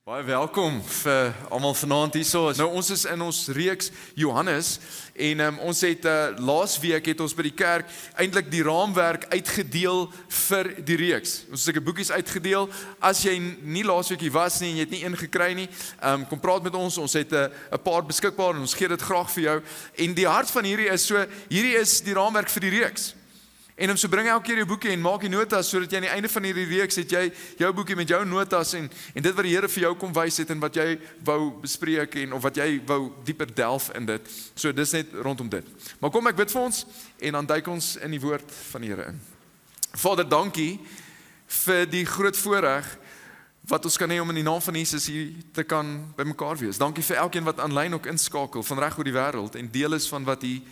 Baie welkom vir almal vanaand hierso. Nou ons is in ons reeks Johannes en ons het laasweek het ons by die kerk eintlik die raamwerk uitgedeel vir die reeks. Ons het 'n boekies uitgedeel. As jy nie laasweek hier was nie en jy het nie een gekry nie, kom praat met ons. Ons het 'n paar beskikbaar en ons gee dit graag vir jou. En die hart van hierdie is die raamwerk vir die reeks. En so bring elke keer jou boekie en maak die notas sodat jy aan die einde van hierdie reeks het jy jou boekie met jou notas en dit wat die Here vir jou kom wys het en wat jy wou bespreek of wat jy wou dieper delf in dit. So dis net rondom dit. Maar kom ek bid vir ons en dan duik ons in die woord van die Here in. Vader, dankie vir die groot voorreg wat ons kan hê om in die naam van Jesus hier te kan bymekaar wees. Dankie vir elkeen wat aanlyn ook inskakel van reg oor die wêreld en deel is van wat hier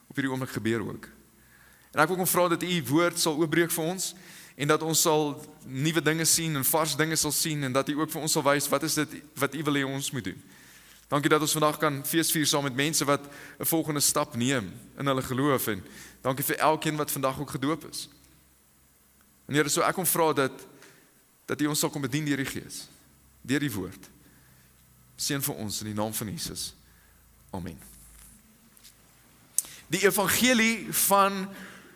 op hierdie oomblik gebeur ook. En ek wil kom vra dat u woord sal oopbreek vir ons en dat ons sal nuwe dinge sien en vars dinge sal sien en dat u ook vir ons sal wys wat is dit wat u wil hê ons moet doen. Dankie dat ons vandag kan feesvier saam met mense wat 'n volgende stap neem in hulle geloof en dankie vir elkeen wat vandag ook gedoop is. En Here, so ek kom vra dat u ons sal kom bedien deur die Gees, deur die woord. Seën vir ons in die naam van Jesus. Amen. Die evangelie van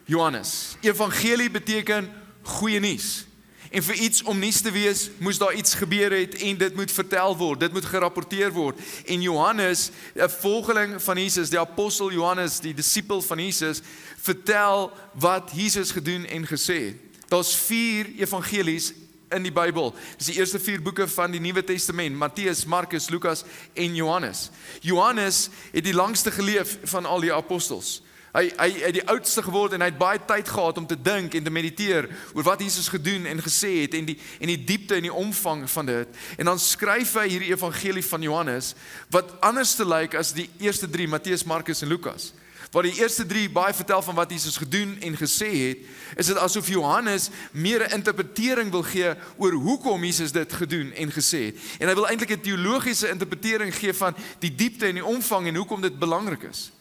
Johannes. Evangelie beteken goeie nuus. En vir iets om nuus te wees, moes daar iets gebeur het en dit moet vertel word, dit moet gerapporteer word. En Johannes, 'n volgeling van Jesus, die apostel Johannes, die disipel van Jesus, vertel wat Jesus gedoen en gesê het. Daar's 4 evangelies in die Bybel. Dis die eerste 4 boeke van die Nuwe Testament, Matteus, Markus, Lukas en Johannes. Johannes het die langste geleef van al die apostels. Hy het die oudste geword en hy het baie tyd gehad om te dink en te mediteer oor wat Jesus gedoen en gesê het en die diepte en die omvang van dit. En dan skryf hy hierdie evangelie van Johannes wat anders te lyk as die eerste 3, Matteus, Markus en Lukas. Waar die eerste 3 baie vertel van wat Jesus gedoen en gesê het, is dit asof Johannes meer 'n interpretering wil gee oor hoekom Jesus dit gedoen en gesê het. En hy wil eintlik 'n teologiese interpretering gee van die diepte en die omvang en hoekom dit belangrik is.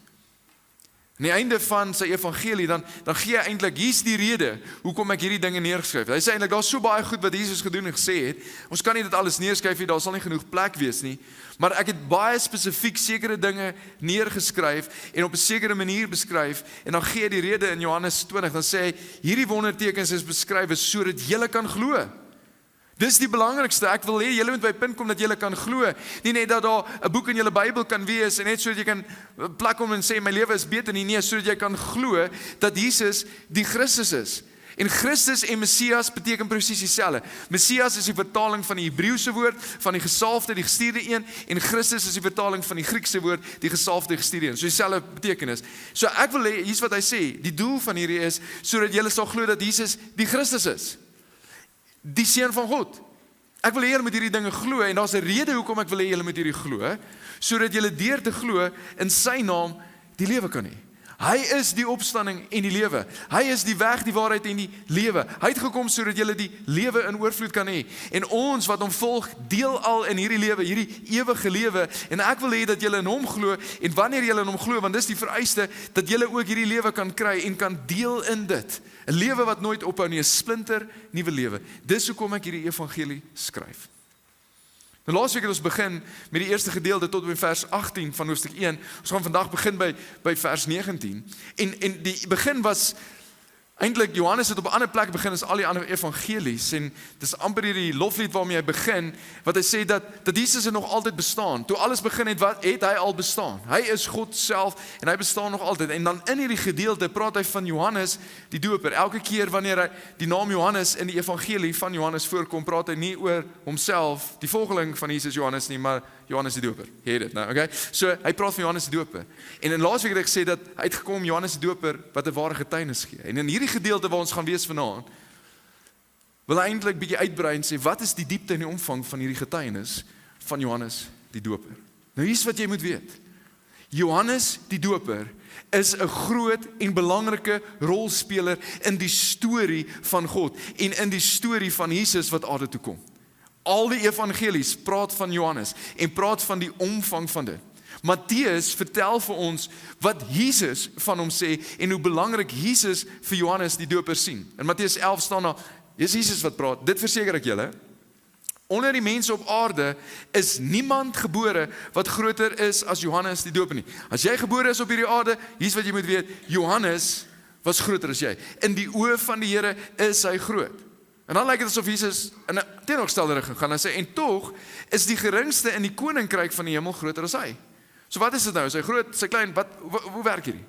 Aan die einde van sy evangelie, dan gee hy eintlik, hier's die rede hoekom ek hierdie dinge neergeskryf het. Hy sê eintlik, daar's so baie goed wat Jesus gedoen en gesê het, ons kan nie dit alles neerskryf nie, daar sal nie genoeg plek wees nie, maar ek het baie spesifiek sekere dinge neergeskryf en op 'n sekere manier beskryf, en dan gee hy die rede in Johannes 20, dan sê hy, hierdie wondertekens is beskryf sodat julle kan glo. Dis die belangrikste. Ek wil hê julle moet by 'n punt kom dat julle kan glo. Nie net dat daar 'n boek in julle Bybel kan wees en net sodat jy kan plak om en sê my lewe is beter nie, sodat jy kan glo dat Jesus die Christus is. En Christus en Messias beteken presies dieselfde. Messias is die vertaling van die Hebreëse woord van die gesalfde, die gestuurde een, en Christus is die vertaling van die Griekse woord, die gesalfde, gestuurde een. So dieselfde betekenis. So ek wil hê, hier's wat hy sê, die doel van hierdie is sodat julle sal glo dat Jesus die Christus is. Die seun van God. Ek wil hê julle moet hierdie dinge glo en daar's 'n rede hoekom ek wil hê julle moet hierdie glo, sodat julle deur te glo in sy naam die lewe kan hê. Hy is die opstanding en die lewe. Hy is die weg, die waarheid en die lewe. Hy het gekom sodat julle die lewe in oorvloed kan hê. En ons wat hom volg, deel al in hierdie lewe, hierdie ewige lewe. En ek wil hê dat julle in hom glo en wanneer julle in hom glo, want dis die vereiste dat julle ook hierdie lewe kan kry en kan deel in dit. 'n Lewe wat nooit ophou nie, 'n splinter nuwe lewe. Dis hoekom ek hierdie evangelie skryf. Nou laasweek het ons begin met die eerste gedeelte tot by vers 18 van hoofstuk 1. Ons gaan vandag begin by vers 19. En die begin was eintlik Johannes het op 'n ander plek begin as al die ander evangelies en dis amper hierdie loflied waarmee hy begin wat hy sê dat Jesus nog altyd bestaan. Toe alles begin het, wat het hy al bestaan? Hy is God self en hy bestaan nog altyd. En dan in hierdie gedeelte praat hy van Johannes die doper. Elke keer wanneer hy die naam Johannes in die evangelie van Johannes voorkom, praat hy nie oor homself, die volgeling van Jesus Johannes nie, maar Johannes die doper. Jy het dit nou, okay? So hy praat van Johannes die doper. En in laasweek het ek gesê dat hy het gekom Johannes die doper wat 'n ware getuienis gee. En in hierdie gedeelte waar ons gaan wees vanaand, wil hy eintlik bietjie uitbrei en sê wat is die diepte en die omvang van hierdie getuienis van Johannes die doper. Nou hier's wat jy moet weet. Johannes die doper is 'n groot en belangrike rolspeler in die storie van God en in die storie van Jesus wat aarde toe kom. Al die evangelies praat van Johannes en praat van die omvang van dit. Matteus vertel vir ons wat Jesus van hom sê en hoe belangrik Jesus vir Johannes die doper sien. In Matteus 11 staan daar, dis Jesus wat praat, dit verseker ek julle, Onder die mense op aarde is niemand gebore wat groter is as Johannes die Doper nie. As jy gebore is op hierdie aarde, hier's wat jy moet weet, Johannes was groter as jy. In die oë van die Here is hy groot. En dan lyk dit asof Jesus in 'n teenoorgestelde rigting gaan en sê, en tog is die geringste in die koninkryk van die hemel groter as hy. So wat is dit nou? Is hy groot, is hy klein? Hoe werk hierdie?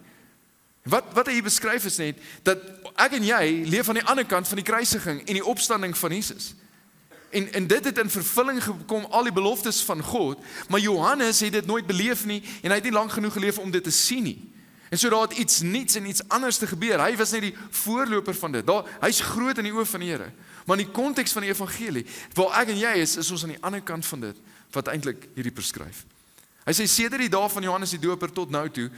Wat hy hier beskryf is net, dat ek en jy leef aan die ander kant van die kruisiging en die opstanding van Jesus. En dit het in vervulling gekom, al die beloftes van God, maar Johannes het dit nooit beleef nie, en hy het nie lang genoeg geleef om dit te sien nie. En so daar het iets niets en iets anders te gebeur. Hy was net die voorloper van dit. Hy's groot in die oë van die Here. Maar in die konteks van die evangelie, waar ek en jy is ons aan die ander kant van dit, wat eintlik hierdie beskryf. Hy sê, sedert die dae van Johannes die Doper tot nou toe,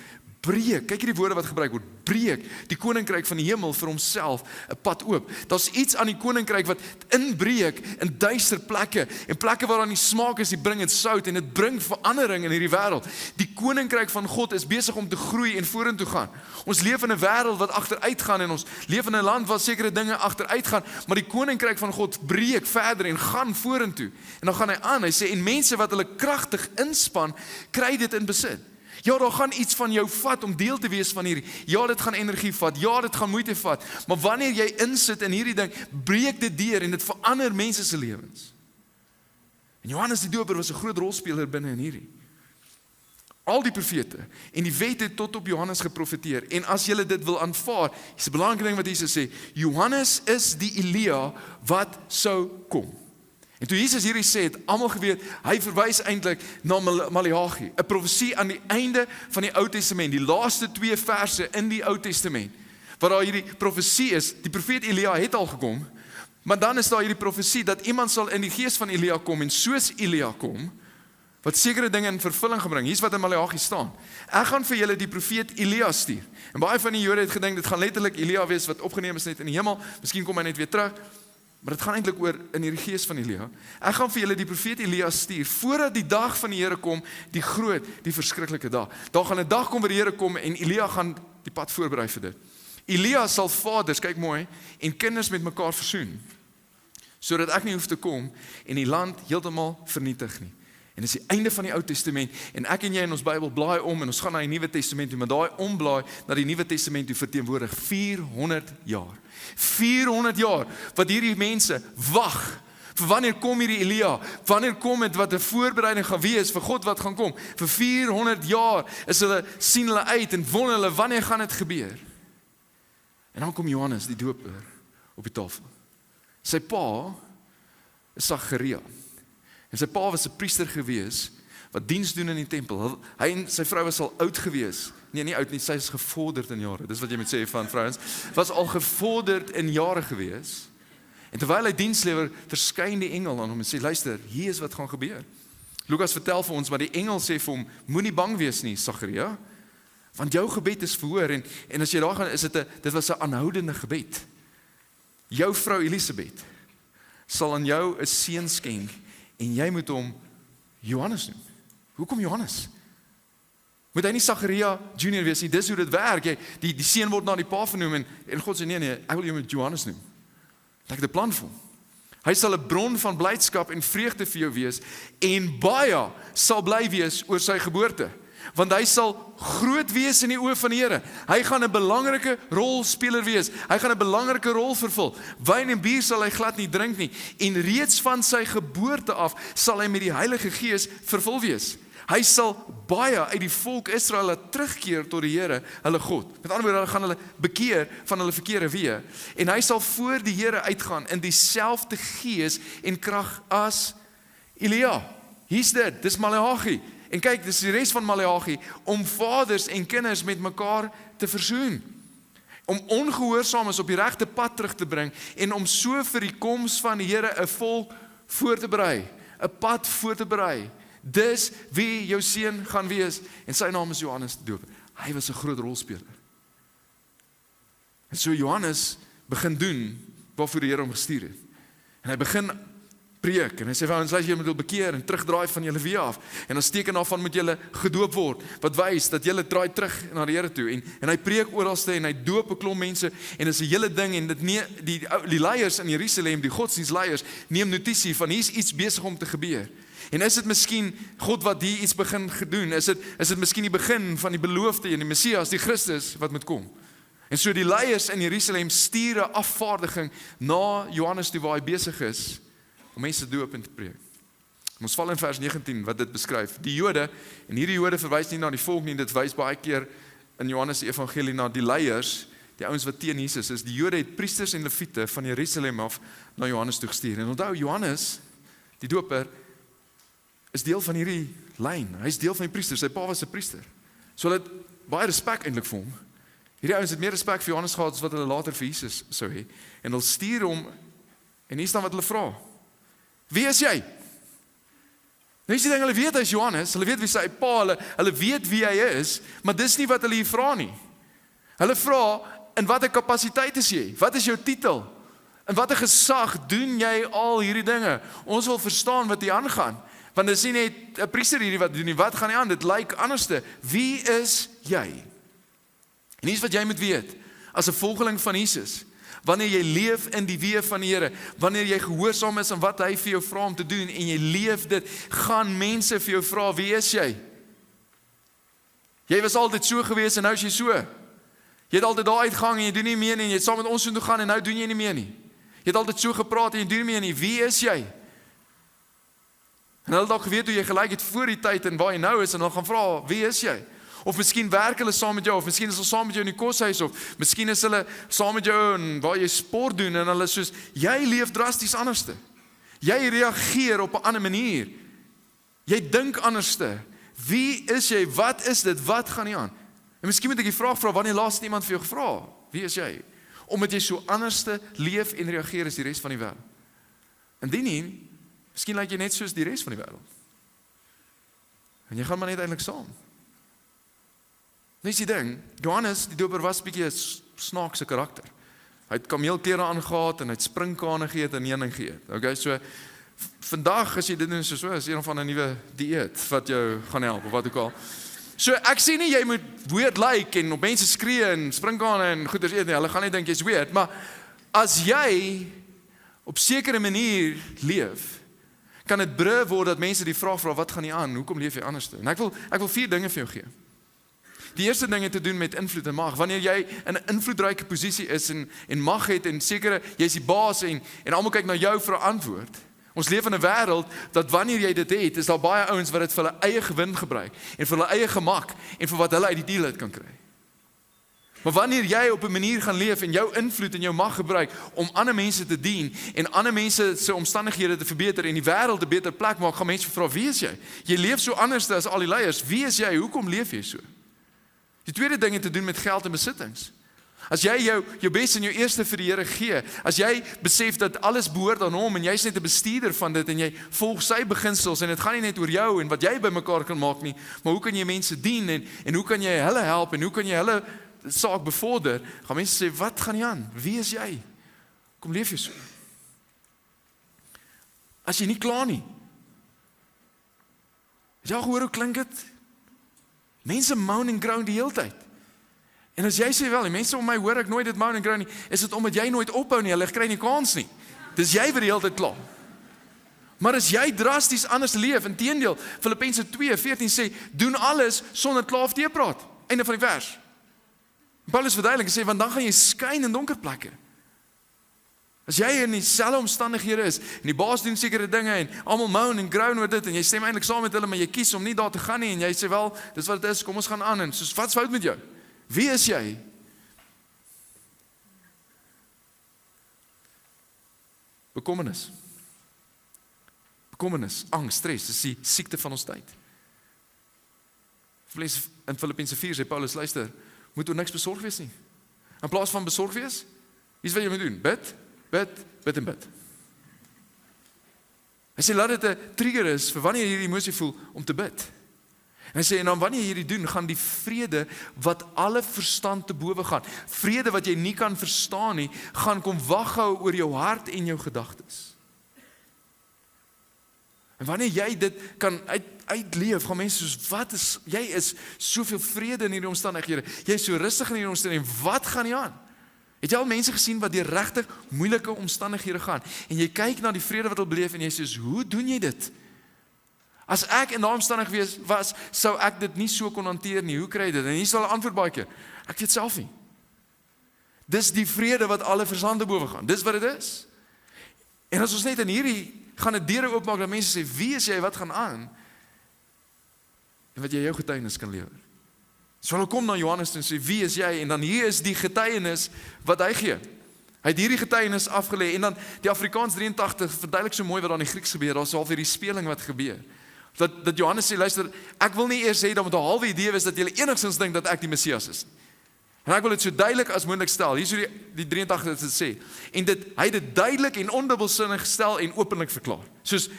breek, kyk hierdie woorde wat gebruik word, breek die koninkryk van die hemel vir homself 'n pad oop. Daar's iets aan die koninkryk wat inbreek in duister plekke, en plekke waar daar nie smaak is, die bring dit sout, en dit bring verandering in hierdie wêreld. Die koninkryk van God is besig om te groei en vorentoe gaan. Ons leef in 'n wêreld wat agteruit gaan, en ons leef in 'n land waar sekere dinge agteruit gaan, maar die koninkryk van God breek verder en gaan vorentoe. En dan gaan hy aan, hy sê, en mense wat hulle kragtig inspann, kry dit in besit. Ja, daar gaan iets van jou vat om deel te wees van hierdie. Ja, dit gaan energie vat. Ja, dit gaan moeite vat. Maar wanneer jy insit in hierdie ding, breek dit deur en dit verander mense se lewens. En Johannes die Doper was 'n groot rolspeler binne in hierdie. Al die profete en die wet het tot op Johannes geprofeteer. En as jy dit wil aanvaar, is 'n belangrike ding wat Jesus sê, Johannes is die Elia wat sou kom. En toe Jesus hierdie sê, het almal geweet, hy verwys eintlik na Maleagi, 'n profesie aan die einde van die Ou Testament, die laaste 2 verse in die Ou Testament, waar daar hierdie profesie is, die profeet Elia het al gekom, maar dan is daar hierdie profesie, dat iemand sal in die gees van Elia kom, en soos Elia kom, wat sekere dinge in vervulling gebring. Hier's wat in Maleagi staan. Ek gaan vir julle die profeet Elia stuur. En baie van die Jode het gedink, dit gaan letterlik Elia wees, wat opgeneem is net in die hemel, miskien kom hy net weer terug, maar dit gaan eintlik oor in die gees van Elia. Ek gaan vir julle die profeet Elia stuur, voordat die dag van die Here kom, die groot, die verskriklike dag. Daar gaan 'n dag kom waar die Here kom, en Elia gaan die pad voorberei vir dit. Elia sal vaders, kyk mooi, en kinders met mekaar versoen, sodat ek nie hoef te kom, en die land heeltemal vernietig nie. En dis die einde van die Ou Testament, en ek en jy in ons Bybel blaai om, en ons gaan na die Nuwe Testament toe, maar daai omblaai na die Nuwe Testament toe verteenwoordig 400 jaar. 400 jaar, wat hierdie mense wag, vir wanneer kom hierdie Elia, wanneer kom het wat 'n voorbereiding gaan wees, vir God wat gaan kom, vir 400 jaar, is hulle, sien hulle uit, en wonder hulle, wanneer gaan dit gebeur? En dan kom Johannes die Doper op die tafel. Sy pa is Sagaria. En sy pa was 'n priester gewees, wat diens doen in die tempel. Hy en sy vrou was al oud gewees. Nee, nie oud nie, sy is gevorderd in jare. Dis wat jy moet sê van vrouens. Was al gevorderd in jare gewees. En terwyl hy diens lewer, verskyn die engel aan hom en sê, luister, hier is wat gaan gebeur. Lukas vertel vir ons, maar die engel sê vir hom, moenie bang wees nie, Sagaria, want jou gebed is verhoor. En as jy daar gaan, dit was 'n aanhoudende gebed. Jou vrou Elisabeth sal aan jou 'n seun skenk, en jy moet hom Johannes noem. Hoekom Johannes? Moet hy nie Sagaria Junior wees nie? Dis hoe dit werk. Die seun word na die pa vernoem, en God sê, nee, ek wil jou met Johannes noem. Ek het 'n plan vir hom. Hy sal 'n bron van blydskap en vreugde vir jou wees, en baie sal bly wees oor sy geboorte, want hy sal groot wees in die oë van die Here. Hy gaan 'n belangrike rolspeler wees. Hy gaan 'n belangrike rol vervul. Wyn en bier sal hy glad nie drink nie, en reeds van sy geboorte af sal hy met die Heilige Gees vervul wees. Hy sal baie uit die volk Israel laat terugkeer tot die Here, hulle God. Met ander woorde, hulle gaan hulle bekeer van hulle verkeerde weë, en hy sal voor die Here uitgaan in dieselfde gees en krag as Elia. Hier's dit, dis Maleagi. En kyk, dis die res van Maleagi, om vaders en kinders met mekaar te versoen. Om ongehoorsaames op die regte pad terug te bring, en om so vir die koms van die Here 'n volk voor te berei, 'n pad voor te berei. Dis wie jou seun gaan wees, en sy naam is Johannes die Doper. Hy was 'n groot rolspeler. En so Johannes begin doen waarvoor die Here hom gestuur het. En hy begin preek, en hy sê vir ons, julle moet julle bekeer en terugdraai van julle weë af, en as teken daarvan moet julle gedoop word, wat wys dat julle draai terug na die Here toe, en hy preek oralste, en hy doop 'n klomp mense, en dit is 'n hele ding, en dit die leiers in Jerusalem, die godsdienstleiers, neem notisie van, hier's iets besig om te gebeur. En is dit miskien God wat hier iets begin gedoen? Is dit miskien die begin van die beloofde en die Messias, die Christus wat moet kom? En so die leiers in Jerusalem stuur 'n afvaardiging na Johannes toe waar hy besig is om mense te doop en te preek. Ons val in vers 19 wat dit beskryf. Die Jode, en hierdie Jode verwys nie na die volk nie, dit wys baie keer in Johannes se evangelie na die leiers, die ouens wat teen Jesus is. Die Jode het priesters en leviete van Jerusalem af na Johannes toe gestuur. En onthou, Johannes, die doper, is deel van hierdie lyn. Hy is deel van die priesters. Sy pa was 'n priester. So hulle het baie respek eintlik vir hom. Hierdie ouens het meer respek vir Johannes gehad as wat hulle later vir Jesus sou hê. En hulle stuur hom, en hier staan wat hulle vra. Wie is jy? Nou is die ding, hulle weet hy is Johannes, hulle weet wie sy pa, hulle weet wie hy is, maar dis nie wat hulle hier vra nie. Hulle vra, in watter kapasiteit is jy? Wat is jou titel? In watter gesag doen jy al hierdie dinge? Ons wil verstaan wat hier aangaan. Want dit is nie net 'n priester hierdie wat doen nie, wat gaan nie aan? Dit lyk anderste. Wie is jy? En hier's wat jy moet weet, as 'n volgeling van Jesus, wanneer jy leef in die weë van die Here, wanneer jy gehoorsaam is aan wat hy vir jou vra om te doen, en jy leef dit, gaan mense vir jou vra, wie is jy? Jy was altyd so gewees en nou is jy so. Jy het altyd daar uitgang en jy doen nie meer nie, en jy het saam met ons toe gaan en nou doen jy nie meer nie. Jy het altyd so gepraat en jy doen nie meer nie. Wie is jy? En hulle het dalk geweet hoe jy gelyk het voor die tyd en waar jy nou is, en hulle gaan vra, wie is jy? Of miskien werk hulle saam met jou, of miskien is hulle saam met jou in die koshuis, of miskien is hulle saam met jou en waar jy sport doen, en hulle soos, jy leef drasties anderste. Jy reageer op 'n ander manier. Jy dink anderste. Wie is jy? Wat is dit? Wat gaan nie aan? En miskien moet ek die vraag vra, wanneer laas het iemand vir jou gevra, wie is jy? Omdat jy so anderste leef en reageer as die res van die wêreld. Indien nie, miskien lyk jy net soos die res van die wêreld. En jy gaan maar net eintlik saam. Nou is die ding, Johannes, die doper was 'n bietjie 'n snaakse karakter. Hy het kameelklere aangetree en hy het springkane geëet en heuning geëet. Okay, so vandag as jy dit doen so is een van 'n nuwe dieet wat jou gaan help of wat ook al. So ek sê nie jy moet weird lyk en op mense skree en springkane en goeders eet nie. Hulle gaan net dink jy's weird, maar as jy op sekere manier leef, kan dit brûe word dat mense die vraag vra, wat gaan nie aan? Hoekom leef jy anders? En ek wil 4 dinge vir jou gee. Die eerste ding het te doen met invloed en mag. Wanneer jy in 'n invloedryke posisie is en mag het en sekere jy's die baas en almal kyk na jou vir 'n antwoord. Ons leef in 'n wêreld dat wanneer jy dit het, is daar baie ouens wat dit vir hulle eie gewin gebruik en vir hulle eie gemak en vir wat hulle uit die deal uit kan kry. Maar wanneer jy op 'n manier gaan leef en jou invloed en jou mag gebruik om ander mense te dien en ander mense se omstandighede te verbeter en die wêreld 'n beter plek maak, gaan mense vra, wie is jy? Jy leef so anders as al die leiers. Wie is jy? Hoekom leef jy so? Die tweede ding het te doen met geld en besittings. As jy jou bes en jou eerste vir die Here gee, as jy besef dat alles behoort aan hom en jy's net 'n bestuurder van dit en jy volg sy beginsels en dit gaan nie net oor jou en wat jy bymekaar kan maak nie, maar hoe kan jy mense dien en hoe kan jy hulle help en hoe kan jy hulle saak bevorder? Gaan mense sê, wat gaan nie aan? Wie is jy? Kom leef jy so? As jy nie klaar nie. Het jy al gehoor hoe klink dit? Mense moan en groan die hele tyd. En as jy sê wel, die mense om my hoor ek nooit dit moan en groan nie, is dit omdat jy nooit ophou nie, hulle kry nie kans nie. Dis jy wat die hele tyd kla. Maar as jy drasties anders leef, inteendeel, Filippense 2:14 sê, doen alles sonder kla of teepraat. Einde van die vers. Paulus verduidelik en sê, want dan gaan jy skyn in donker plekke. As jy in dieselfde omstandighede is, en die baas doen sekere dinge, en almal moan en groan oor dit, en jy stem eintlik saam met hulle, maar jy kies om nie daar te gaan nie, en jy sê wel, dis wat dit is, kom ons gaan aan, en soos, wat's fout met jou? Wie is jy? Bekommernis, angs, stres, dis die siekte van ons tyd. In Filippense 4 sê Paulus, luister, moet oor niks besorg wees nie. In plaas van besorg wees, iets wat jy moet doen, bid en bid. Hy sê, laat dit 'n trigger is vir wanneer jy hierdie emosie voel om te bid. En hy sê, en dan wanneer jy hierdie doen, gaan die vrede wat alle verstand te bowe gaan, vrede wat jy nie kan verstaan nie, gaan kom waghou oor jou hart en jou gedagtes. En wanneer jy dit kan uitleef, gaan mense soos, jy is soveel vrede in hierdie omstandighede, jy is so rustig in hierdie omstandighede, en wat gaan nie aan? Het jy al mense gesien wat deur regtig moeilike omstandighede gaan, en jy kyk na die vrede wat hulle beleef, en jy sê, hoe doen jy dit? As ek in daai omstandigheid was, sou ek dit nie so kon hanteer nie, hoe kry jy dit? En hier sal 'n antwoord baie keer, ek weet self nie. Dis die vrede wat alle verstand te bowe gaan, dis wat dit is. En as ons net in hierdie gaan dit deure oopmaak dat mense sê, wie is jy, wat gaan aan? En wat jy jou getuienis kan lewer. So hulle kom na Johannes en sê, wie is jy? En dan hier is die getuienis wat hy gee. Hy het hierdie getuienis afgelê, en dan die Afrikaans 83 verduidelik so mooi wat daar in die Grieks gebeur, daar is half hierdie speling wat gebeur. Dat Johannes sê, luister, ek wil nie eers sê dat met 'n halwe idee wees dat julle enigstens dink dat ek die Messias is. En ek wil dit so duidelik as moontlik stel. Hier is hoe die 83 dit sê. En hy het dit duidelik en ondubbelsinnig gestel en openlik verklaar. Soos,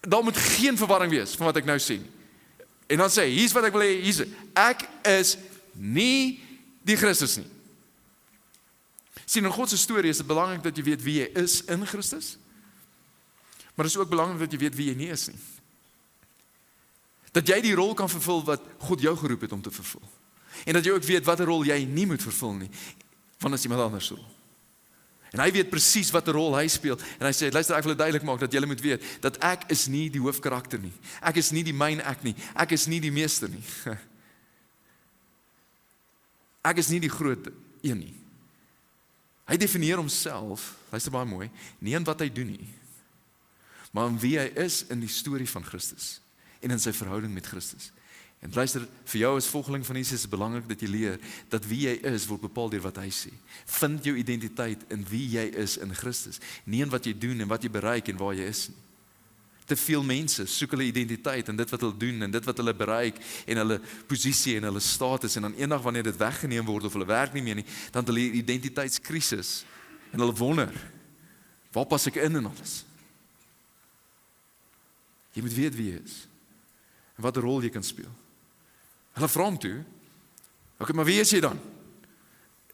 daar moet geen verwarring wees van wat ek nou sê. En dan sê, hier's wat ek wil hê, ek is nie die Christus nie. Sien, in God se storie is dit belangrik dat jy weet wie jy is in Christus. Maar dit is ook belangrik dat jy weet wie jy nie is nie. Dat jy die rol kan vervul wat God jou geroep het om te vervul. En dat jy ook weet wat 'n rol jy nie moet vervul nie, want is iemand anders rol. En hy weet presies wat 'n rol hy speel. En hy sê, luister, ek wil dit duidelik maak dat julle moet weet dat ek is nie die hoofkarakter nie. Ek is nie die main act nie. Ek is nie die meester nie. Ek is nie die groot een nie. Hy definieer homself, luister baie mooi, nie in wat hy doen nie, maar in wie hy is in die storie van Christus en in sy verhouding met Christus. En luister, vir jou as volgeling van Jesus is belangrik dat jy leer dat wie jy is word bepaal deur wat hy sê. Vind jou identiteit in wie jy is in Christus, nie in wat jy doen en wat jy bereik en waar jy is nie. Te veel mense soek hulle identiteit in dit wat hulle doen en dit wat hulle bereik en hulle posisie en hulle status, en dan eendag wanneer dit weggeneem word of hulle werk nie meer nie, dan het hulle 'n identiteitskrisis en hulle wonder, waar pas ek in alles? Jy moet weet wie jy is en wat 'n rol jy kan speel. Hulle vra hom toe, okay, maar wie is jy dan?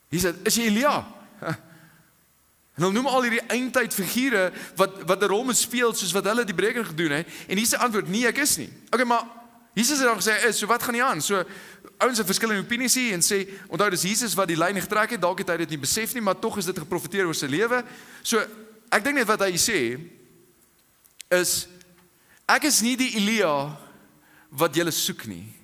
Hy sê, is jy Elia? En hulle noem al hierdie eindtyd figure wat 'n rol moet speel soos wat hulle die berekening gedoen het, en hier is die antwoord, nee, ek is nie. Okay, maar Jesus het dan gesê, so wat gaan nie aan? So ouens het verskillende opinies hier en sê, onthou dis Jesus wat die lyn getrek het, dalk het hy dit nie besef nie, maar tog is dit geprofeteer oor sy lewe. So ek dink net wat hy sê is, ek is nie die Elia wat julle soek nie.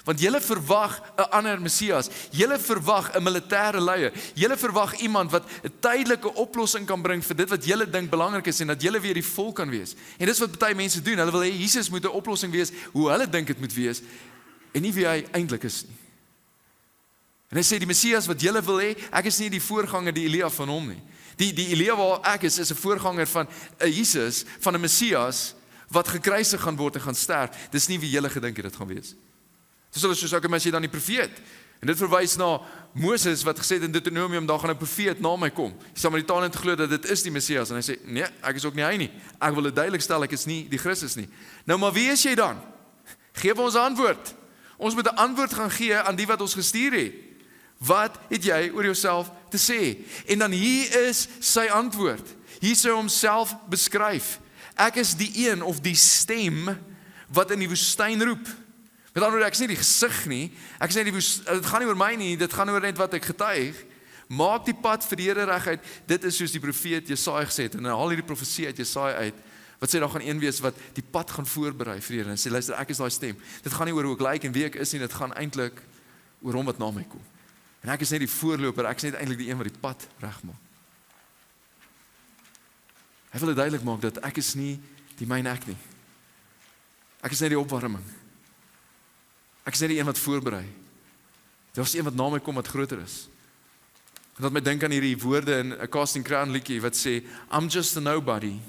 Want julle verwag 'n ander Messias. Julle verwag 'n militêre leier. Julle verwag iemand wat 'n tydelike oplossing kan bring vir dit wat julle dink belangrik is en dat julle weer die volk kan wees. En dis wat baie mense doen. Hulle wil hê Jesus moet 'n oplossing wees hoe hulle dink dit moet wees en nie wie hy eintlik is nie. En hy sê die Messias wat julle wil hê, ek is nie die voorganger, die Elia van hom nie. Die Elia waar ek is 'n voorganger van 'n Jesus, van 'n Messias wat gekruisig gaan word en gaan sterf. Dis nie wie julle gedink het dit gaan wees. Dis hulle soos ook as jy dan die profeet. En dit verwys na Moses wat gesê het in Deuteronomium, daar gaan 'n profeet na my kom. Die Samaritane het geglo dat dit is die Messias en hy sê, nee, ek is ook nie hy nie. Ek wil dit duidelik stel, ek is nie die Christus nie. Nou maar wie is jy dan? Geef ons 'n antwoord. Ons moet 'n antwoord gaan gee aan die wat ons gestuur het. Wat het jy oor jouself te sê? En dan hier is sy antwoord. Hier sou homself beskryf. Ek is die een of die stem wat in die woestyn roep. Met ander woorde, ek is nie die gesig nie. Ek is nie dit gaan nie oor my nie, dit gaan oor net wat ek getuig. Maak die pad vir die Here reguit. Dit is soos die profeet Jesaja gesê het en haal hierdie profesie uit Jesaja uit. Wat sê daar gaan een wees wat die pad gaan voorberei vir die Here en sê luister, ek is daai stem. Dit gaan nie oor hoe ek lyk en wie ek is nie, dit gaan eintlik oor hom wat na my kom. En ek is net die voorloper, ek is net eintlik die een wat die pad regmaak. Hy wil dit duidelik maak dat ek is nie die main act nie. Ek is net die opwarming. Ek is net die een wat voorberei. Daar is een wat na my kom wat groter is. En dat my dink aan hierdie woorde in 'n Casting Crown liedjie wat sê, I'm just a nobody,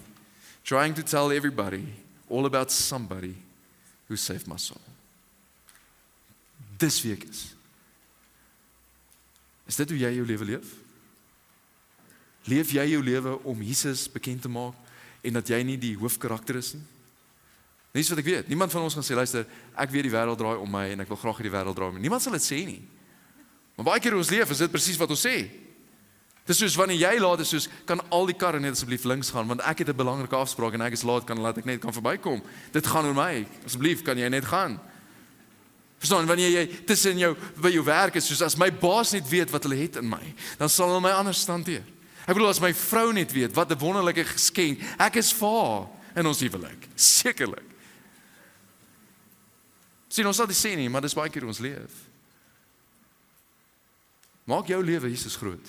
trying to tell everybody all about somebody who saved my soul. Dis wie ek is. Is dit hoe jy jou lewe leef? Leef jy jou lewe om Jesus bekend te maak en dat jy nie die hoofkarakter is nie? Dis wat ek weet. Niemand van ons gaan sê, luister, ek weet die wêreld draai om my en ek wil graag hê die wêreld draai om my. Niemand sal dit sê nie. Maar baie keer in ons lewe is dit presies wat ons sê. Dis soos wanneer jy laat is soos, kan al die karre net asseblief links gaan, want ek het 'n belangrike afspraak en ek is laat, laat ek net kan verbykom. Dit gaan oor my. Asseblief, kan jy net gaan. Verstaan, wanneer jy tussen jou by jou werk is, soos as my baas net weet wat hulle het in my, dan sal hulle my anders hanteer. Ek bedoel, as my vrou net weet wat 'n wonderlike geskenk, ek is vir haar in ons huwelik, sekerlik. Sien, ons sal dit sê nie, maar dis baie keer ons leef. Maak jou lewe Jesus groot.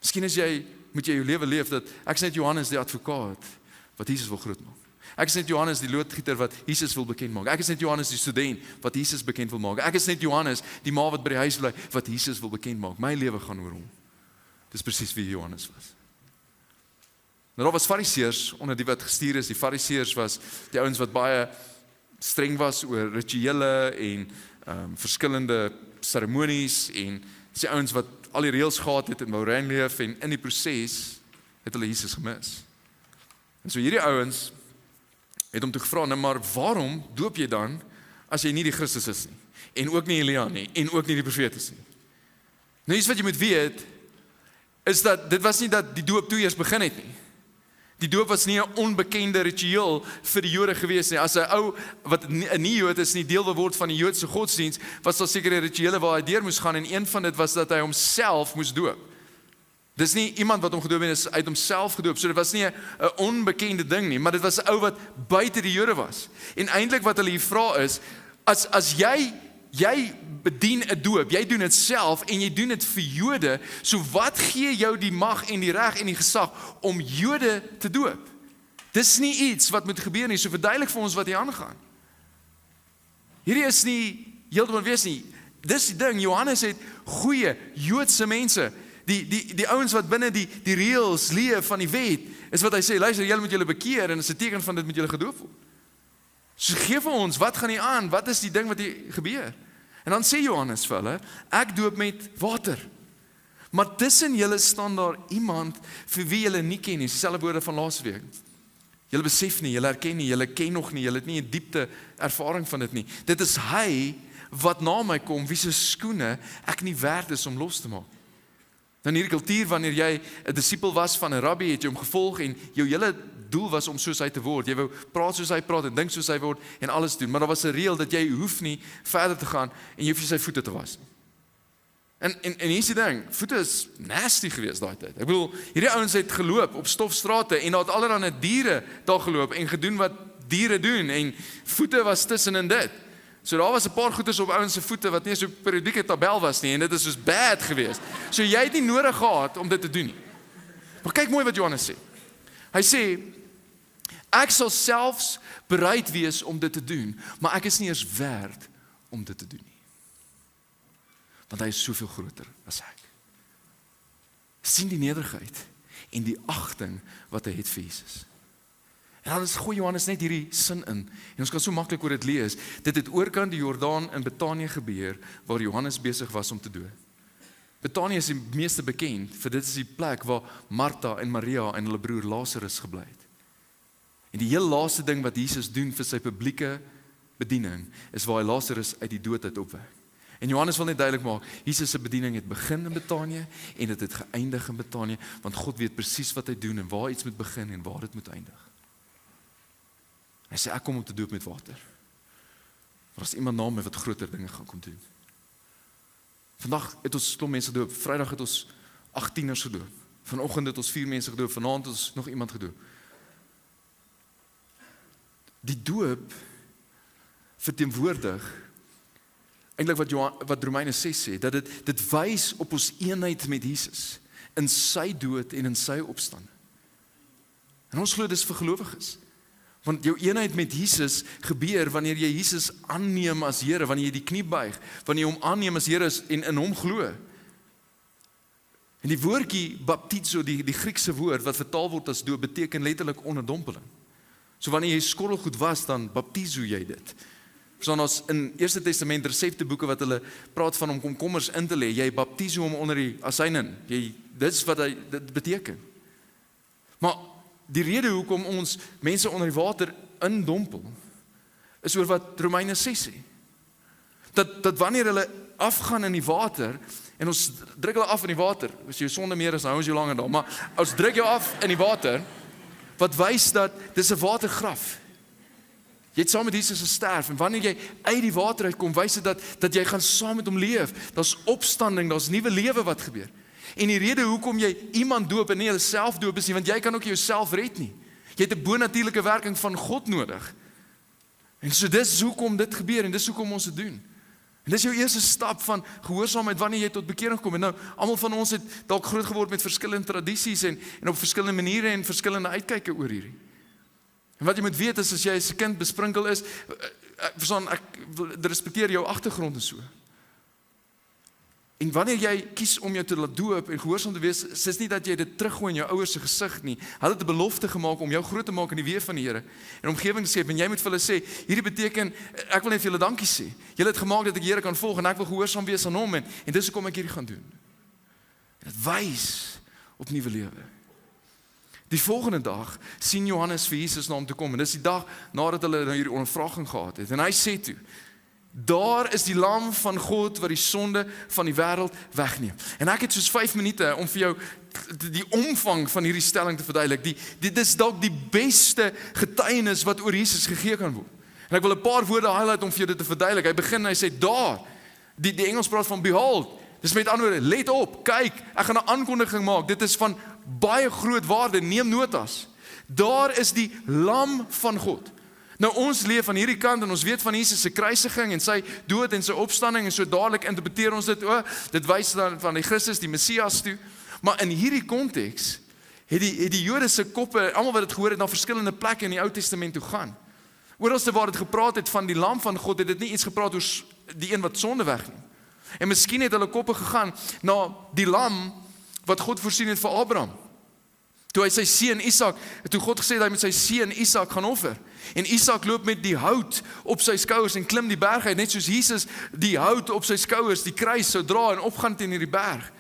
Miskien moet jy jou lewe leef dat ek is net Johannes die advokaat wat Jesus wil groot maak. Ek is net Johannes die loodgieter wat Jesus wil bekend maak. Ek is net Johannes die student wat Jesus bekend wil maak. Ek is net Johannes die ma wat by die huis bly wat Jesus wil bekend maak. My lewe gaan oor hom. Dis presies wie Johannes was. Nou daar was fariseërs onder die wat gestuur is. Die fariseërs was die ouens wat baie streng was oor rituele en verskillende seremonies en die ouens wat al die reëls gehad het en wou rein leef en in die proses het hulle Jesus gemis. En so hierdie ouens het hom toe gevra, nou maar waarom doop jy dan as jy nie die Christus is nie? En ook nie Elia nie, en ook nie die profeet is nie. Nou iets wat jy moet weet, is dat dit was nie dat die doop toe eers begin het nie. Die doop was nie 'n onbekende ritueel vir die Jode gewees nie. As 'n ou wat 'n nie-Jood is nie deel wil word van die Joodse godsdiens, was daar sekere rituele waar hy deur moes gaan en een van dit was dat hy homself moes doop. Dis nie iemand wat hom gedoop het, is uit homself gedoop. So dit was nie 'n onbekende ding nie, maar dit was 'n ou wat buite die Jode was. En eintlik wat hulle hier vra is, as jy bedien 'n doop, jy doen dit self en jy doen dit vir Jode, so wat gee jou die mag en die reg en die gesag om Jode te doop? Dis nie iets wat moet gebeur nie, so verduidelik vir ons wat hier aangaan. Hierdie is nie heeltemal wees nie. Dis die ding, Johannes het goeie Joodse mense, die ouens wat binne die reëls leef van die wet, is wat hy sê, luister, julle moet julle bekeer en as 'n teken van dit moet julle gedoop word. So gee vir ons, wat gaan hier aan? Wat is die ding wat hier gebeur? En dan sê Johannes vir hulle, ek doop met water. Maar tussen julle staan daar iemand vir wie julle nie ken nie, dieselfde woorde van laasweek. Julle besef nie, julle herken nie, julle ken nog nie, julle het nie 'n diepte ervaring van dit nie. Dit is hy wat na my kom, wie se skoene ek nie werd is om los te maak. Dan hierdie kultuur, wanneer jy 'n disipel was van 'n rabbi, het jy hom gevolg en jou hele doel was om soos hy te word. Jy wou praat soos hy praat en dink soos hy word en alles doen. Maar daar was 'n reël dat jy hoef nie verder te gaan en jy hoef nie sy voete te was nie. En hier is die ding, voete is nasty geweest daai tyd. Ek bedoel, hierdie ouens het geloop op stofstrate en daar het allerlei diere daar geloop en gedoen wat diere doen en voete was tussenin dit. So daar was 'n paar goeters op ouens se voete wat nie so periodieke tabel was nie en dit is soos bad geweest. So jy het nie nodig gehad om dit te doen nie. Maar kyk mooi wat Johannes sê. Hy sê, ek sal selfs bereid wees om dit te doen, maar ek is nie eens werd om dit te doen nie. Want hy is soveel groter as ek. Sien die nederigheid en die agting wat hy het vir Jesus. En dan gooi Johannes net hierdie sin in. En ons kan so maklik oor dit lees. Dit het oorkant die Jordaan in Betanië gebeur, waar Johannes besig was om te doop. Betanië is die meeste bekend, vir dit is die plek waar Martha en Maria en hulle broer Lazarus gebly het. En die heel laaste ding wat Jesus doen vir sy publieke bediening, is waar hy Lazarus uit die dood uit opwek. En Johannes wil net duidelik maak, Jesus se bediening het begin in Betanië en dit het geëindig in Betanië, want God weet presies wat hy doen en waar iets moet begin en waar dit moet eindig. Hy sê, ek kom om te doop met water. Maar as iemand na my wat groter dinge gaan kom doen. Vandag het ons klomp mense gedoop, Vrydag het ons 8 tieners gedoop. Vanoggend het ons 4 mense gedoop, vanaand het ons nog iemand gedoop. Die doop verteenwoordig eintlik wat Romeine 6 sê, dat dit wys op ons eenheid met Jesus in sy dood en in sy opstanding. En ons glo dis vir gelowiges. Want jou eenheid met Jesus gebeur wanneer jy Jesus aanneem as Here, wanneer jy die knie buig, wanneer jy hom aanneem as Here en in hom glo. En die woordjie baptizo, die Griekse woord wat vertaal word as doop, beteken letterlik onderdompeling. So wanneer jy skottelgoed was, dan baptizo jy dit. So ons in Eerste Testament resepteboeke wat hulle praat van om komkommers in te lê, jy baptizo hom onder die asyn in. Dit is wat dit beteken. Maar die rede hoekom ons mense onder die water indompel, is oor wat Romeine 6 sê. Dat wanneer hulle afgaan in die water, En ons druk hulle af in die water. As jy sonde meer is, nou is jy langer daar. Maar ons druk jou af in die water, wat wys dat dis 'n watergraf. Jy het saam met Jesus gesterf, en wanneer jy uit die water uitkom, wys dit dat jy gaan saam met hom leef. Daar's opstanding, daar's nuwe lewe wat gebeur. En die rede hoekom jy iemand doop en nie jouself doop is nie, want jy kan ook jouself red nie. Jy het 'n bonatuurlike werking van God nodig. En so dis hoekom dit gebeur, en dis hoekom ons dit doen. En dis jou eerste stap van gehoorsaamheid wanneer jy tot bekering kom. En nou, almal van ons het dalk groot geword met verskillende tradisies en op verskillende maniere en verskillende uitkyke oor hierdie. En wat jy moet weet is, as jy as 'n kind besprinkel is, ek respekteer jou agtergrond en so. En wanneer jy kies om jou te laat doop en gehoorsaam te wees, is nie dat jy dit teruggooi in jou ouers se gesig nie. Hulle het 'n belofte gemaak om jou groot te maak in die weë van die Here. En omgewing te skep, en jy moet vir hulle sê, hierdie beteken, ek wil net vir julle dankie sê. Julle het gemaak dat ek die Here kan volg en ek wil gehoorsaam wees aan hom, en dis hoekom ek hierdie gaan doen. Dit wys op nuwe lewe. Die volgende dag sien Johannes vir Jesus na hom toe kom, en dis die dag nadat hulle nou hierdie ondervraging gehad het. En hy sê toe, daar is die lam van God wat die sonde van die wêreld wegneem. En ek het soos 5 minute om vir jou die omvang van hierdie stelling te verduidelik. Dit is dalk die beste getuienis wat oor Jesus gegee kan word. En ek wil 'n paar woorde highlight om vir jou dit te verduidelik. Hy begin en hy sê daar, die Engels praat van behold. Dis met ander woorde, let op, kyk, ek gaan 'n aankondiging maak. Dit is van baie groot waarde, neem notas. Daar is die lam van God. Nou ons leef aan hierdie kant en ons weet van Jesus se kruisiging en sy dood en sy opstanding, en so dadelik interpreteer ons dit, dit wys dan van die Christus, die Messias toe. Maar in hierdie konteks het die Jode se koppe, almal wat dit gehoor het, na verskillende plekke in die Ou Testament toe gaan. Oralste waar dit gepraat het van die lam van God, het dit nie iets gepraat oor die een wat sonde wegneem. En miskien het hulle koppe gegaan na die lam wat God voorsien het vir Abraham. Toe hy sy seun Isak, toe God gesê het hy met sy seun Isak gaan offer. En Isak loop met die hout op sy skouers en klim die berg uit, net soos Jesus die hout op sy skouers, die kruis sou dra en opgaan teen hierdie berg.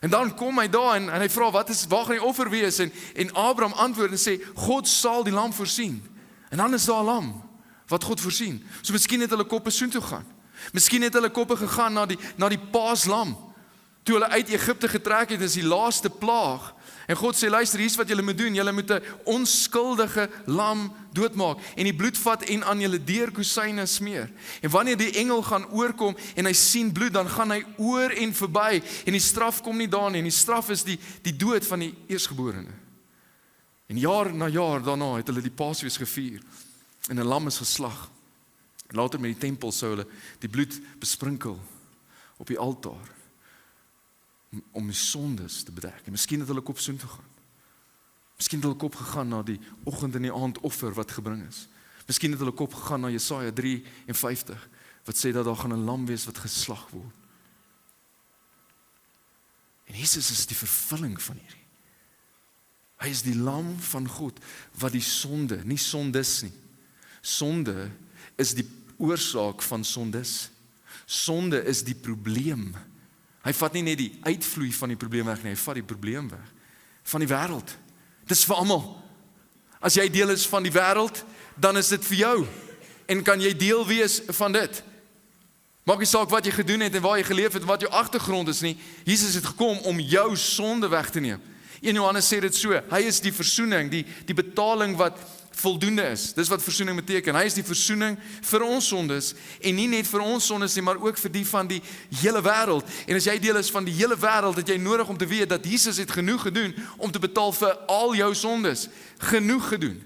En dan kom hy daar en hy vra, waar gaan die offer wees? En Abraham antwoord en sê, God sal die lam voorsien. En dan is daar 'n lam wat God voorsien. So miskien het hulle koppe soontoe gaan. Miskien het hulle koppe gegaan na die paaslam. Toe hulle uit Egipte getrek het, is die laaste plaag. En God sê, luister, hier's wat julle moet doen. Julle moet 'n onskuldige lam doodmaak en die bloed vat en aan julle deurkusyne smeer. En wanneer die engel gaan oorkom en hy sien bloed, dan gaan hy oor en verby. En die straf kom nie daar nie. En die straf is die dood van die eersgeborene. En jaar na jaar daarna het hulle die Paasfees gevier. En 'n lam is geslag. Later met die tempel sou hulle die bloed besprinkel op die altaar om die sondes te bedek. En miskien het hulle kop soontoe gaan. Miskien het hulle kop gegaan na die oggend en die aand offer wat gebring is. Miskien het hulle kop gegaan na Jesaja 53 wat sê dat daar gaan 'n lam wees wat geslag word. En Jesus is die vervulling van hierdie. Hy is die lam van God wat die sonde, nie sondes nie. Sonde is die oorsaak van sondes. Sonde is die probleem. Hy vat nie net die uitvloei van die probleem weg nie, hy vat die probleem weg. Van die wêreld. Dis vir almal. As jy deel is van die wêreld, dan is dit vir jou. En kan jy deel wees van dit? Maak nie saak wat jy gedoen het en waar jy geleef het en wat jou agtergrond is nie. Jesus het gekom om jou sonde weg te neem. 1 Johannes sê dit so, hy is die versoening, die betaling wat voldoende is. Dis wat versoening beteken. Hy is die versoening vir ons sondes en nie net vir ons sondes nie, maar ook vir die van die hele wêreld. En as jy deel is van die hele wêreld, het jy nodig om te weet dat Jesus het genoeg gedoen om te betaal vir al jou sondes. Genoeg gedoen.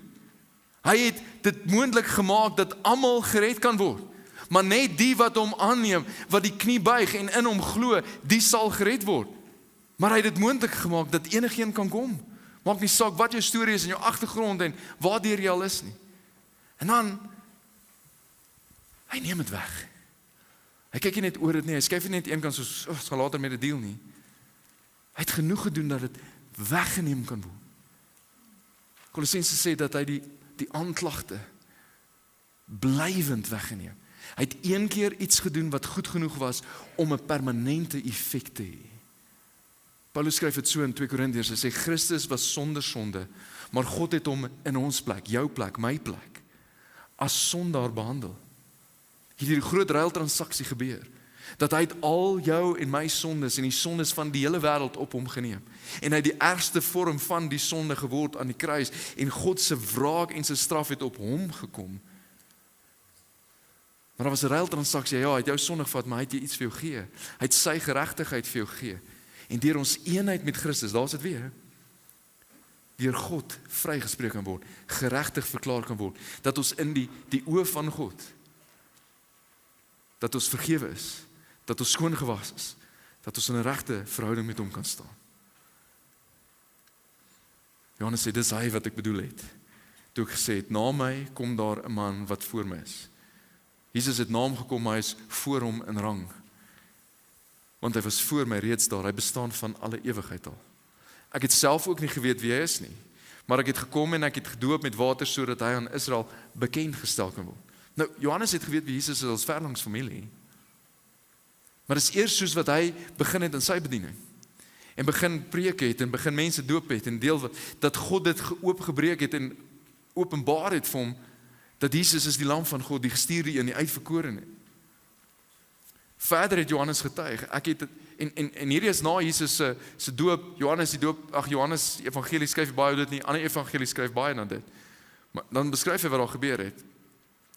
Hy het dit moontlik gemaak dat almal gered kan word. Maar net die wat hom aanneem, wat die knie buig en in hom glo, die sal gered word. Maar hy het dit moontlik gemaak dat enigeen kan kom. Maak nie saak wat jou storie is en jou agtergrond en waardeur jy al is nie. En dan, hy neem dit weg. Hy kyk nie net oor dit nie, hy skuif nie net een kant soos, ons gaan later met dit deel nie. Hy het genoeg gedoen dat dit weggeneem kan word. Kolossense sê dat hy die aanklagte blywend weggeneem. Hy het een keer iets gedoen wat goed genoeg was om 'n permanente effek te hê. Paulus skryf dit so in 2 Korintiërs, hy sê Christus was sonder sonde, maar God het hom in ons plek, jou plek, my plek, as sondaar behandel. Hier het 'n groot ruiltransaksie gebeur. Dat hy het al jou en my sondes en die sondes van die hele wêreld op hom geneem. En hy het die ergste vorm van die sonde geword aan die kruis en God se wraak en sy straf het op hom gekom. Maar daar was 'n ruiltransaksie, ja, hy het jou sonde gevat, maar hy het jy iets vir jou gee. Hy het sy geregtigheid vir jou gee. En deur ons eenheid met Christus, daar's dit weer, deur God vrygespreek kan word, geregtig verklaar kan word, dat ons in die oë van God, dat ons vergewe is, dat ons skoon gewas is, dat ons in 'n regte verhouding met hom kan staan. Johannes sê, dis hy wat ek bedoel het, toe ek gesê het, na my kom daar 'n man wat voor my is. Jesus het na hom gekom, maar hy is voor hom in rang, want hy was voor my reeds daar, hy bestaan van alle ewigheid al. Ek het self ook nie geweet wie hy is nie, maar ek het gekom en ek het gedoop met water, sodat hy aan Israel bekend gestel kan word. Nou, Johannes het geweet wie Jesus is as verlangs familie, maar dit is eers soos wat hy begin het in sy bediening, en begin preek het, en begin mense doop het, en deel dat God dit oopgebreek het, en openbaar het vir hom, dat Jesus is die lam van God, die gestuurde een, die uitverkorene. Verder het Johannes getuig, ek het, en hierdie is na Jesus se doop, Johannes evangelie skryf baie dit nie, ander evangelie skryf baie na dit, maar dan beskryf hy wat daar gebeur het.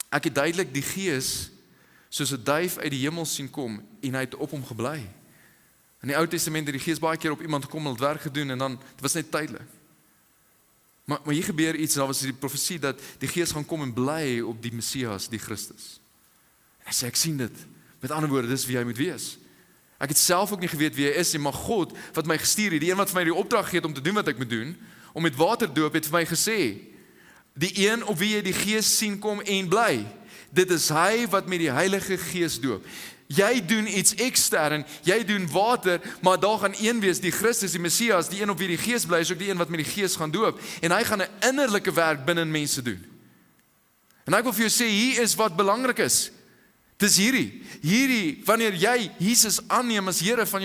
Ek het duidelik die Gees, soos 'n duif uit die hemel sien kom, en hy het op hom gebly. In die Ou Testament het die Gees baie keer op iemand gekom en het werk gedoen, en dan, dit was net tydelik. Maar hier gebeur iets, daar was die profesie dat die Gees gaan kom en bly op die Messias, die Christus. En hy sê, ek sien dit. Met ander woorde, dis wie hy moet wees. Ek het self ook nie geweet wie hy is nie, maar God, wat my gestuur het, die een wat vir my die opdrag gee om te doen wat ek moet doen, om met water doop, het vir my gesê, die een op wie jy die Gees sien kom en bly, dit is hy wat met die Heilige Gees doop. Jy doen iets ekstern, jy doen water, maar daar gaan een wees, die Christus, die Messias, die een op wie die Gees bly, is ook die een wat met die Gees gaan doop, en hy gaan 'n innerlike werk binne mense doen. En ek wil vir jou sê, hier is wat belangrik is. Dis hierdie, wanneer jy Jesus aanneem as Here van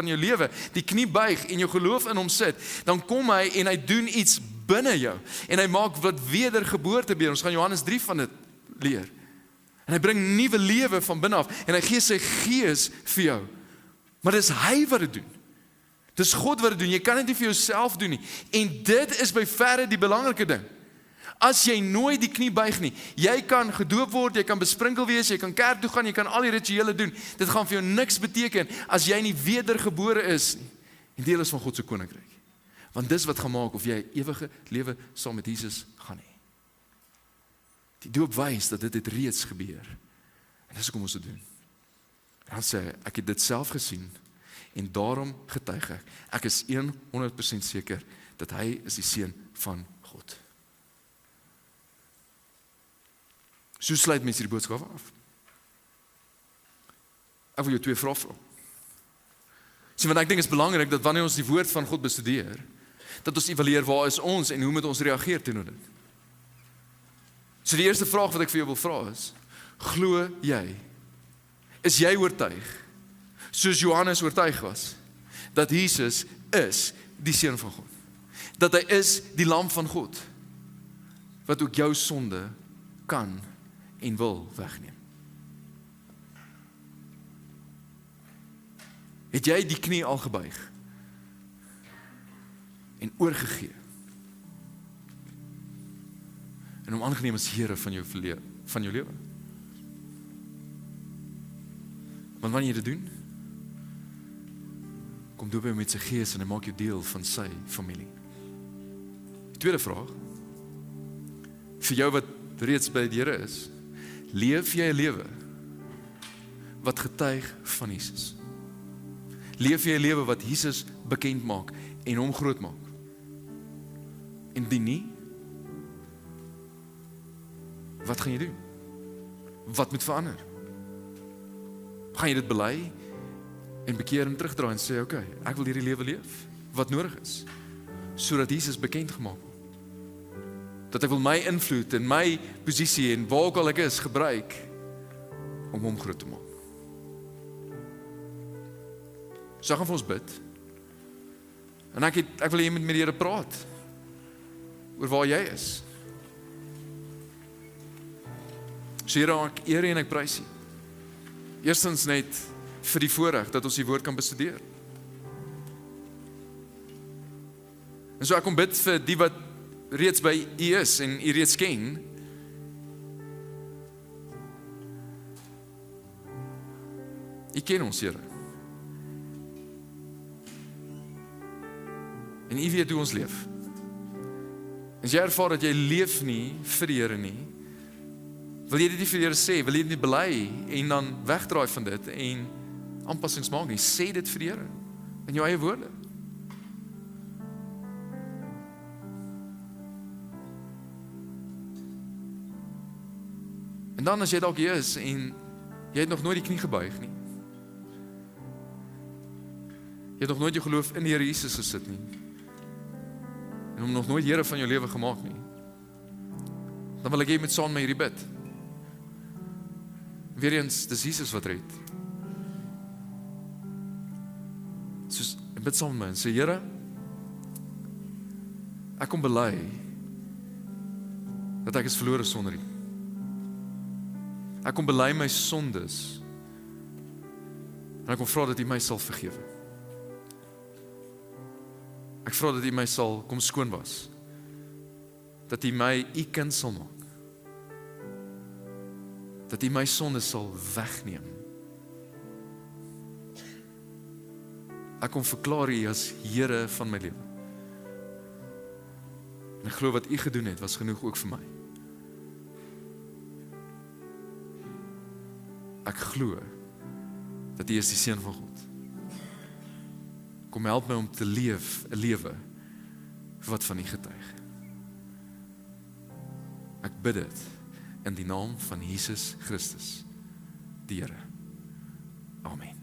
jou lewe, die knie buig en jou geloof in hom sit, dan kom hy en hy doen iets binne jou, en hy maak wat wedergeboorte gebeur. Ons gaan Johannes 3 van dit leer. En hy bring nuwe lewe van binne af, en hy gee sy Gees vir jou. Maar dis hy wat dit doen. Dis God wat dit doen, jy kan dit nie vir jouself doen nie. En dit is by verre die belangrike ding. As jy nooit die knie buig nie, jy kan gedoop word, jy kan besprinkel wees, jy kan kerk toe gaan, jy kan al die rituele doen, dit gaan vir jou niks beteken, as jy nie wedergebore is nie, en deel is van God se koninkryk. Want dis wat gaan maak of jy ewige lewe saam met Jesus gaan hê. Die doop wys dat dit het reeds gebeur, en dis hoekom ons dit doen. En dan sê hy, ek het dit self gesien, en daarom getuig ek is 100% seker, dat hy is die seun van God. So sluit mense die boodskap af. Ek wil jou 2 vrae vra. Want ek dink is belangrik dat wanneer ons die woord van God bestudeer, dat ons evalueer waar is ons en hoe moet ons reageer teenoor dit. So die eerste vraag wat ek vir jou wil vra is, glo jy, is jy oortuig, soos Johannes oortuig was, dat Jesus is die seun van God, dat hy is die lam van God, wat ook jou sonde kan en wil wegneem. Het jy die knie al gebuig en oorgegee en hom aangeneem as Here van jou lewe? Want wanneer jy dit doen, kom doop hy met sy Gees en hy maak jou deel van sy familie. Die tweede vraag, vir jou wat reeds by die Here is, leef jy 'n lewe wat getuig van Jesus? Leef jy 'n lewe wat Jesus bekend maak en hom groot maak? En indien nie, wat gaan jy doen? Wat moet verander? Gaan jy dit bely en bekeer en terugdraai en sê, okay, ek wil hierdie lewe leef, wat nodig is, sodat Jesus bekend gemaak word? Dat ek wil my invloed en my posisie en waar ook al ek is, gebruik om hom groot te maak. So gaan vir ons bid. En ek wil hê met die Here praat oor waar jy is. So Here, ek eer en ek prys U. Eerstens net vir die voorreg dat ons die woord kan bestudeer. En so ek kom bid vir die wat reeds by U is en U reeds ken. U ken ons, Here. En U weet hoe ons leef. As jy ervaar dat jy leef nie vir die Here nie, wil jy dit nie vir die Here sê, wil jy dit nie bely en dan wegdraai van dit en aanpassings maak nie, sê dit vir die Here in jou eie woorde. En dan as jy dalk hier is en jy het nog nooit die knie gebuig nie, jy het nog nooit jou geloof in die Here Jesus gesit nie, en hom nog nooit Here van jou lewe gemaak nie, dan wil ek jy met saam met hierdie bid. Weereens, dis Jesus wat red. Soos, ek bid saam met my en sê, Here, ek kom bely dat ek is verlore sonder U. Ek kom bely my sondes en ek kom vra dat U my sal vergewe. Ek vra dat U my sal kom skoon was. Dat U my U kind sal maak. Dat U my sonde sal wegneem. Ek kom verklaar U as Here van my lewe. En ek glo wat U gedoen het, was genoeg ook vir my. Ek glo dat U is die Seun van God. Kom help my om te leef 'n lewe wat van U getuig. Ek bid dit in die naam van Jesus Christus, die Here. Amen.